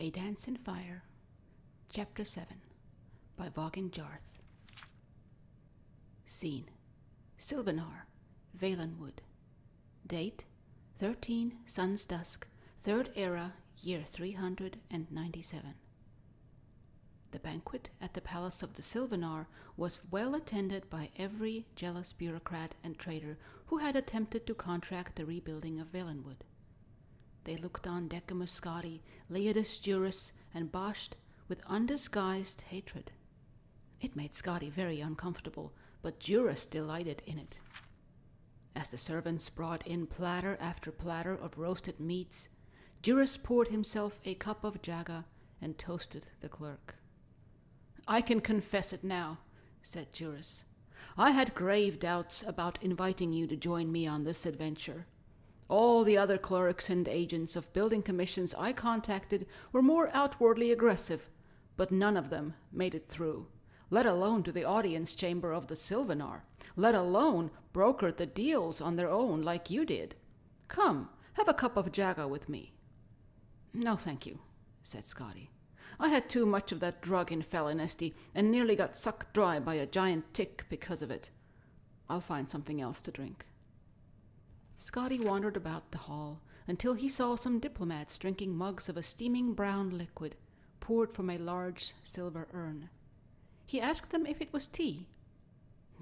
A Dance in Fire, Chapter 7, by Waughin Jarth. Scene: Sylvanar, Valenwood. Date: 13 Sun's Dusk, 3rd Era, year 397. The banquet at the palace of the Sylvanar was well attended by every jealous bureaucrat and traitor who had attempted to contract the rebuilding of Valenwood. They looked on Decimus Scotti, Leodus Juris, and Basht with undisguised hatred. It made Scotti very uncomfortable, but Juris delighted in it. As the servants brought in platter after platter of roasted meats, Juris poured himself a cup of jaga and toasted the clerk. "I can confess it now," said Juris. "I had grave doubts about inviting you to join me on this adventure. All the other clerks and agents of building commissions I contacted were more outwardly aggressive, but none of them made it through, let alone to the audience chamber of the Sylvanar, let alone brokered the deals on their own like you did. Come, have a cup of jaga with me." "No, thank you," said Scotti. "I had too much of that drug in Falinesti and nearly got sucked dry by a giant tick because of it. I'll find something else to drink." Scotti wandered about the hall until he saw some diplomats drinking mugs of a steaming brown liquid poured from a large silver urn. He asked them if it was tea.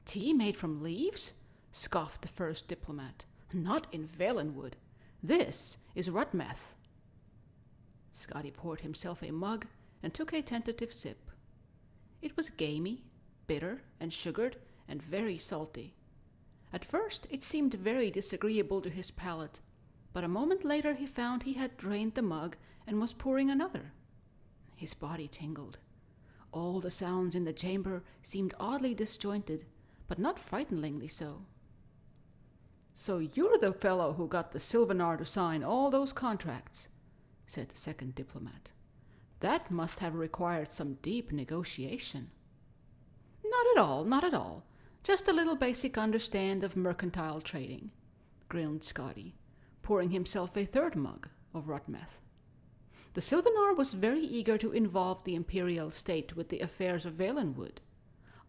"Tea made from leaves?" scoffed the first diplomat. "Not in Valenwood. This is Rutmeth." Scotti poured himself a mug and took a tentative sip. It was gamey, bitter, and sugared, and very salty. At first it seemed very disagreeable to his palate, but a moment later he found he had drained the mug and was pouring another. His body tingled. All the sounds in the chamber seemed oddly disjointed, but not frighteningly so. "So you're the fellow who got the Sylvanar to sign all those contracts," said the second diplomat. "That must have required some deep negotiation." "Not at all, not at all. Just a little basic understand of mercantile trading," grinned Scotti, pouring himself a third mug of Rutmeth. "The Sylvanar was very eager to involve the imperial state with the affairs of Valenwood.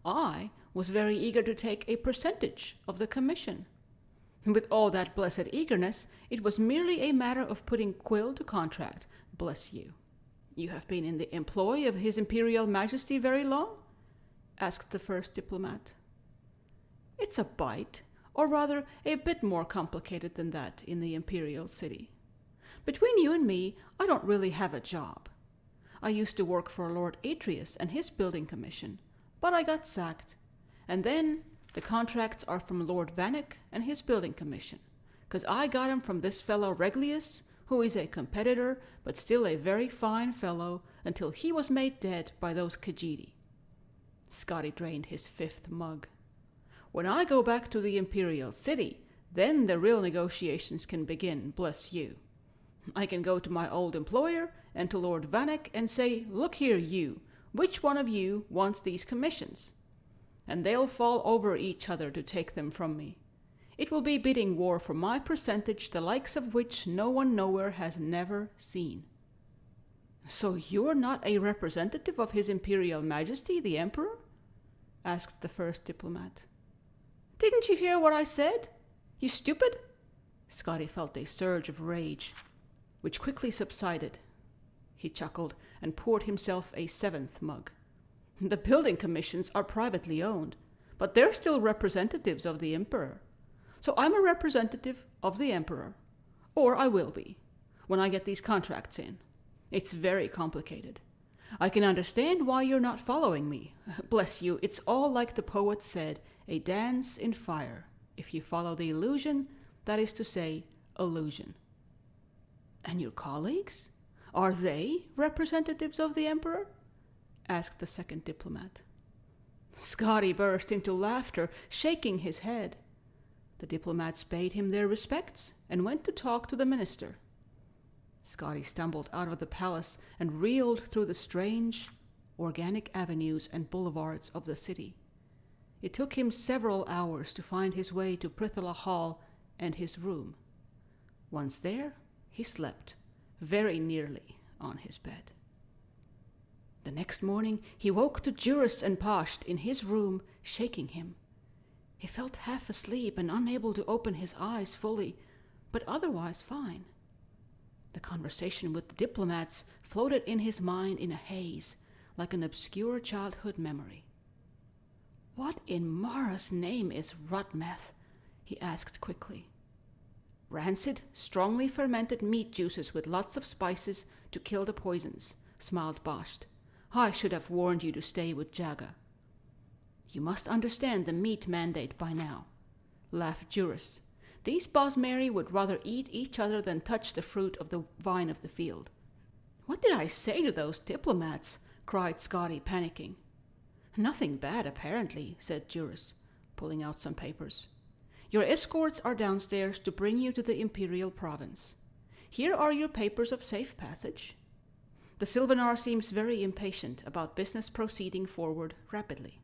I was very eager to take a percentage of the commission. With all that blessed eagerness, it was merely a matter of putting quill to contract, bless you." "You have been in the employ of His Imperial Majesty very long?" asked the first diplomat. "It's a bite, or rather a bit more complicated than that in the imperial city. Between you and me, I don't really have a job. I used to work for Lord Atreus and his building commission, but I got sacked. And then the contracts are from Lord Vanek and his building commission, 'cause I got 'em from this fellow Reglius, who is a competitor, but still a very fine fellow, until he was made dead by those Khajiit." Scotti drained his fifth mug. "When I go back to the imperial city, then the real negotiations can begin, bless you. I can go to my old employer and to Lord Vanek and say, 'Look here, you, which one of you wants these commissions?' And they'll fall over each other to take them from me. It will be bidding war for my percentage, the likes of which no one nowhere has never seen." "So you're not a representative of His Imperial Majesty, the Emperor?" asked the first diplomat. "Didn't you hear what I said? You stupid?" Scotti felt a surge of rage, which quickly subsided. He chuckled and poured himself a seventh mug. "The building commissions are privately owned, but they're still representatives of the Emperor. So I'm a representative of the Emperor. Or I will be, when I get these contracts in. It's very complicated. I can understand why you're not following me. Bless you, it's all like the poet said, a dance in fire. If you follow the illusion, that is to say, illusion." "And your colleagues? Are they representatives of the Emperor?" asked the second diplomat. Scotti burst into laughter, shaking his head. The diplomats paid him their respects and went to talk to the minister. Scotti stumbled out of the palace and reeled through the strange, organic avenues and boulevards of the city. It took him several hours to find his way to Prithala Hall and his room. Once there, he slept, very nearly on his bed. The next morning he woke to Juris and Pasht in his room, shaking him. He felt half asleep and unable to open his eyes fully, but otherwise fine. The conversation with the diplomats floated in his mind in a haze, like an obscure childhood memory. "What in Mara's name is rutmeth?" he asked quickly. "Rancid, strongly fermented meat juices with lots of spices to kill the poisons," smiled Pasht. "I should have warned you to stay with Jaga." "You must understand the meat mandate by now," laughed Juris. "These Bosmeri would rather eat each other than touch the fruit of the vine of the field." "What did I say to those diplomats?" cried Scotty, panicking. "Nothing bad, apparently," said Juris, pulling out some papers. "Your escorts are downstairs to bring you to the Imperial Province. Here are your papers of safe passage. The Sylvanar seems very impatient about business proceeding forward rapidly.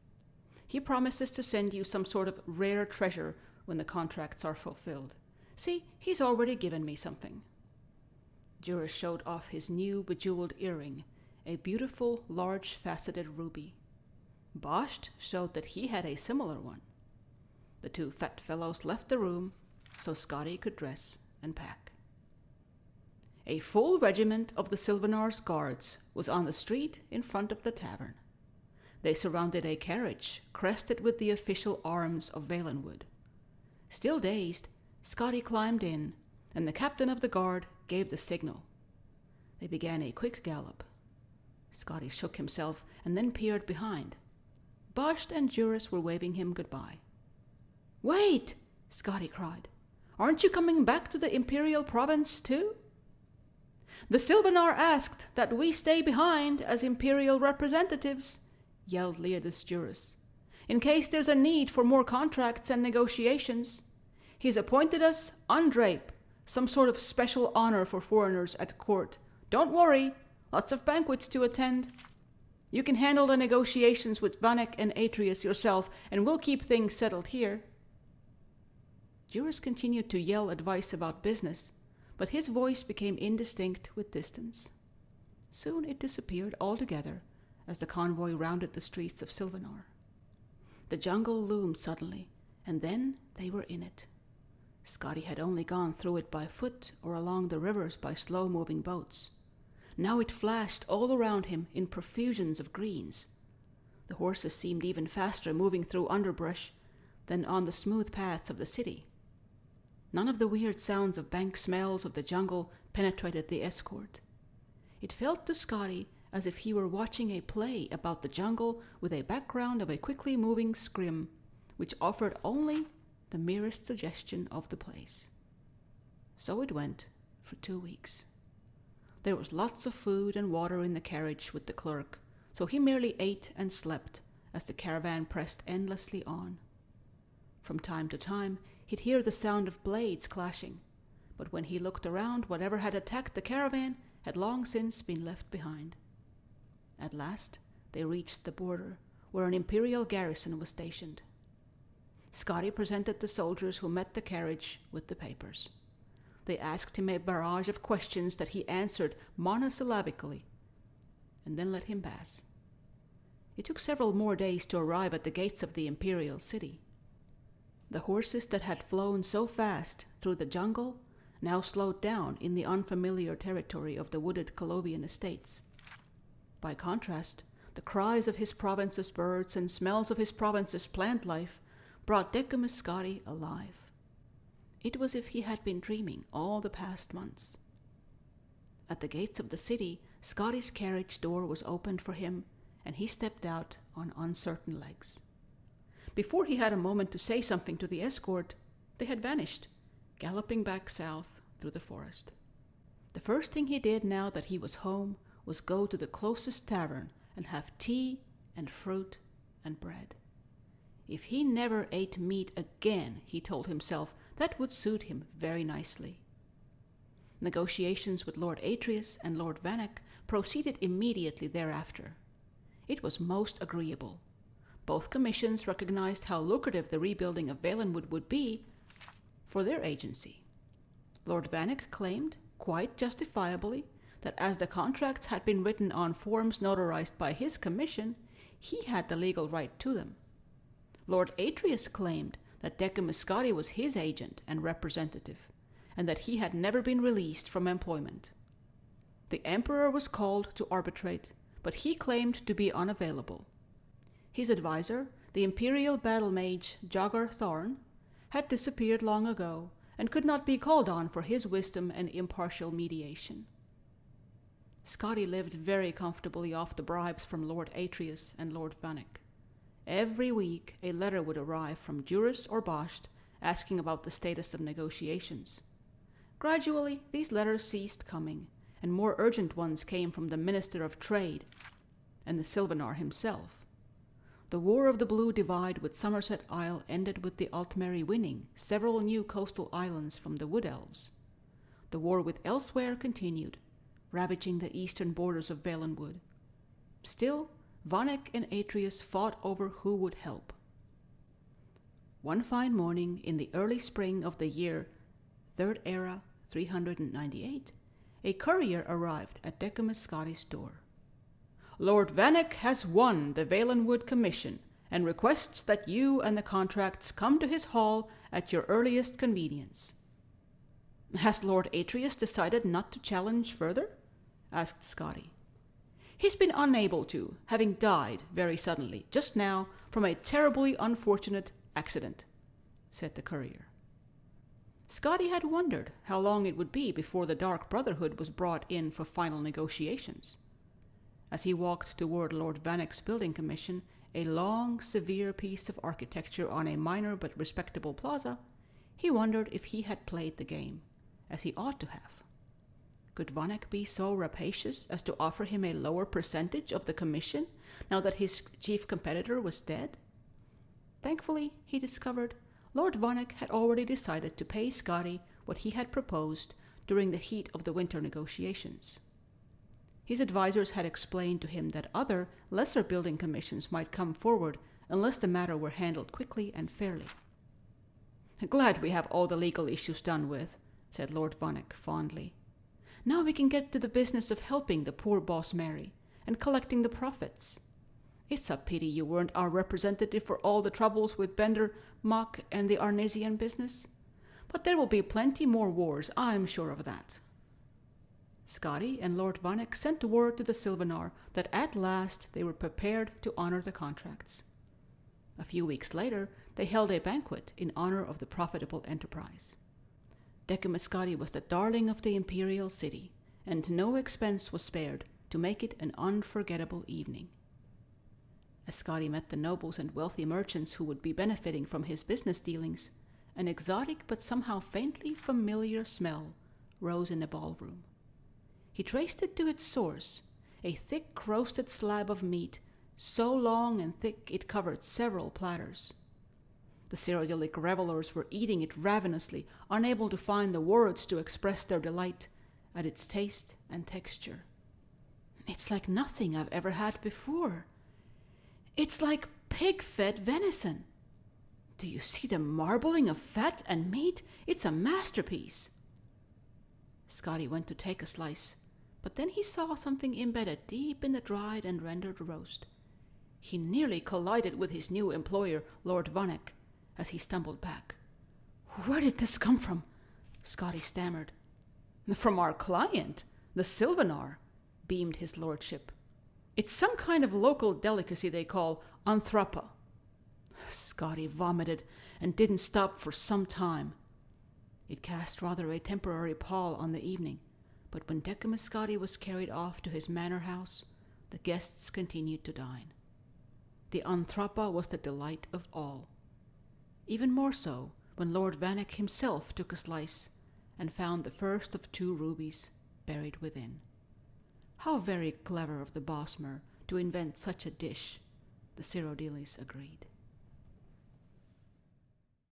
He promises to send you some sort of rare treasure when the contracts are fulfilled. See, he's already given me something." Juris showed off his new bejeweled earring, a beautiful, large-faceted ruby. Pasht showed that he had a similar one. The two fat fellows left the room so Scotty could dress and pack. A full regiment of the Sylvanar's guards was on the street in front of the tavern. They surrounded a carriage crested with the official arms of Valenwood. Still dazed, Scotty climbed in, and the captain of the guard gave the signal. They began a quick gallop. Scotty shook himself and then peered behind. Pasht and Juris were waving him goodbye. "Wait!" Scotty cried. "Aren't you coming back to the Imperial Province too?" "The Sylvanar asked that we stay behind as Imperial representatives," yelled Leodus Juris, "in case there's a need for more contracts and negotiations. He's appointed us undrape, some sort of special honor for foreigners at court. Don't worry, lots of banquets to attend. You can handle the negotiations with Vanek and Atreus yourself, and we'll keep things settled here." Juris continued to yell advice about business, but his voice became indistinct with distance. Soon it disappeared altogether as the convoy rounded the streets of Sylvanar. The jungle loomed suddenly, and then they were in it. Scotty had only gone through it by foot or along the rivers by slow-moving boats. Now it flashed all around him in profusions of greens. The horses seemed even faster moving through underbrush than on the smooth paths of the city. None of the weird sounds of bank smells of the jungle penetrated the escort. It felt to Scotty as if he were watching a play about the jungle with a background of a quickly moving scrim, which offered only the merest suggestion of the place. So it went for 2 weeks. There was lots of food and water in the carriage with the clerk, so he merely ate and slept as the caravan pressed endlessly on. From time to time, he'd hear the sound of blades clashing, but when he looked around, whatever had attacked the caravan had long since been left behind. At last, they reached the border, where an imperial garrison was stationed. Scotty presented the soldiers who met the carriage with the papers. They asked him a barrage of questions that he answered monosyllabically, and then let him pass. It took several more days to arrive at the gates of the imperial city. The horses that had flown so fast through the jungle now slowed down in the unfamiliar territory of the wooded Colovian estates. By contrast, the cries of his province's birds and smells of his province's plant life brought Decumus Scotty alive. It was as if he had been dreaming all the past months. At the gates of the city, Scotty's carriage door was opened for him, and he stepped out on uncertain legs. Before he had a moment to say something to the escort, they had vanished, galloping back south through the forest. The first thing he did now that he was home was go to the closest tavern and have tea and fruit and bread. If he never ate meat again, he told himself, that would suit him very nicely. Negotiations with Lord Atreus and Lord Vanek proceeded immediately thereafter. It was most agreeable. Both commissions recognized how lucrative the rebuilding of Valenwood would be for their agency. Lord Vanek claimed, quite justifiably, that as the contracts had been written on forms notarized by his commission, he had the legal right to them. Lord Atreus claimed that Decimus Scoti was his agent and representative, and that he had never been released from employment. The emperor was called to arbitrate, but he claimed to be unavailable. His advisor, the imperial battle mage Waughin Jarth, had disappeared long ago and could not be called on for his wisdom and impartial mediation. Scoti lived very comfortably off the bribes from Lord Atreus and Lord Vanek. Every week a letter would arrive from Juris or Basht asking about the status of negotiations. Gradually these letters ceased coming, and more urgent ones came from the Minister of Trade and the Sylvanar himself. The War of the Blue Divide with Somerset Isle ended with the Altmeri winning several new coastal islands from the Wood Elves. The war with Elsewhere continued, ravaging the eastern borders of Valenwood. Still, Vanek and Atreus fought over who would help. One fine morning in the early spring of the year 3rd Era 398, a courier arrived at Decimus Scoti's door. "Lord Vanek has won the Valenwood Commission and requests that you and the contracts come to his hall at your earliest convenience." "Has Lord Atreus decided not to challenge further?" asked Scoti. "He's been unable to, having died very suddenly just now from a terribly unfortunate accident," said the courier. Scoti had wondered how long it would be before the Dark Brotherhood was brought in for final negotiations. As he walked toward Lord Vanek's building commission, a long, severe piece of architecture on a minor but respectable plaza, he wondered if he had played the game, as he ought to have. Could Vanek be so rapacious as to offer him a lower percentage of the commission now that his chief competitor was dead? Thankfully, he discovered, Lord Vanek had already decided to pay Scoti what he had proposed during the heat of the winter negotiations. His advisors had explained to him that other, lesser building commissions might come forward unless the matter were handled quickly and fairly. "Glad we have all the legal issues done with," said Lord Vanek fondly. "Now we can get to the business of helping the poor boss Mary and collecting the profits. It's a pity you weren't our representative for all the troubles with Bender, Mach, and the Arnesian business. But there will be plenty more wars, I'm sure of that." Scoti and Lord Vanek sent word to the Sylvanar that at last they were prepared to honor the contracts. A few weeks later, they held a banquet in honor of the profitable enterprise. Decimus Scoti was the darling of the imperial city, and no expense was spared to make it an unforgettable evening. As Scoti met the nobles and wealthy merchants who would be benefiting from his business dealings, an exotic but somehow faintly familiar smell rose in the ballroom. He traced it to its source, a thick roasted slab of meat, so long and thick it covered several platters. The Cyrillic revelers were eating it ravenously, unable to find the words to express their delight at its taste and texture. "It's like nothing I've ever had before. It's like pig-fed venison. Do you see the marbling of fat and meat? It's a masterpiece." Scoti went to take a slice, but then he saw something embedded deep in the dried and rendered roast. He nearly collided with his new employer, Lord Vanek, as he stumbled back. "Where did this come from?" Scoti stammered. "From our client, the Sylvanar," beamed his lordship. "It's some kind of local delicacy they call anthropa." Scoti vomited and didn't stop for some time. It cast rather a temporary pall on the evening, but when Decimus Scoti was carried off to his manor house, the guests continued to dine. The anthropa was the delight of all. Even more so when Lord Vanek himself took a slice and found the first of 2 rubies buried within. How very clever of the Bosmer to invent such a dish, the Cyrodiilis agreed.